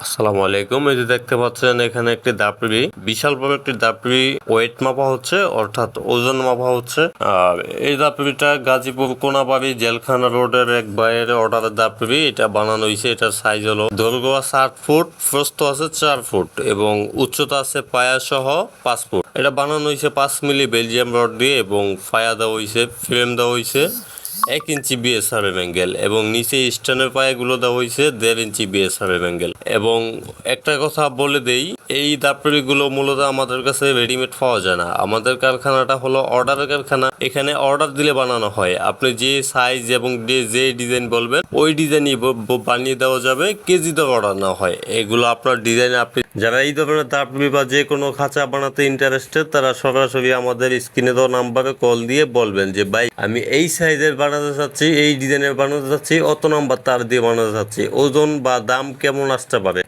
আসসালামু আলাইকুম। এই যে দেখতে পাচ্ছেন এখানে একটি দাপড়ি, বিশাল বড় একটি দাপড়ি ওয়েট মাপা হচ্ছে, অর্থাৎ ওজন মাপা হচ্ছে। আর এই দাপড়িটা গাজীপুর কোনাবাড়ি জেলখানা রোডের এক ভাইয়ের অর্ডারের দাপড়ি। এটা বানানো হয়েছে। এটার সাইজ হলো দৈর্ঘ্য আছে 8 ফুট, প্রস্থ আছে 4 ফুট এবং উচ্চতা আছে পায়া সহ 5 ফুট। এটা বানানো হয়েছে 5 মিলি বেলজিয়াম রড দিয়ে এবং ফায়া দেওয়া হয়েছে, ফ্রেম দেওয়া হয়েছে 1 ইঞ্চি বিএসআরএম অ্যাঙ্গেল এবং নিচে স্ট্যান্ডের পায়াগুলো দেওয়া হয়েছে 1.5 ইঞ্চি বিএসআরএম অ্যাঙ্গেল। এবং একটা কথা বলে দেই, এই দাপড়িগুলো মূলত আমাদের কাছে রেডিমেড পাওয়া যায় না। আমাদের কারখানাটা হলো অর্ডারের কারখানা। এখানে অর্ডার দিলে বানানো হয়। আপনি যে সাইজ এবং যে ডিজাইন বলবেন ওই ডিজাইনই বানিয়ে দেওয়া যাবে, কেজিতে অর্ডার না হয়। এগুলো আপনার ডিজাইন, আপনি যারা এই ধরনের দাপড়ি বা যে কোনো খাঁচা বানাতে ইন্টারেস্টেড তারা সরাসরি আমাদের স্ক্রিনে দেওয়া নাম্বারে কল দিয়ে বলবেন যে ভাই আমি এই সাইজের বানাতে চাচ্ছি, এই ডিজাইনের বানাতে চাচ্ছি, অত নাম্বার তার দিয়ে বানাতে চাচ্ছি, ওজন বা দাম কেমন আসতে পারে।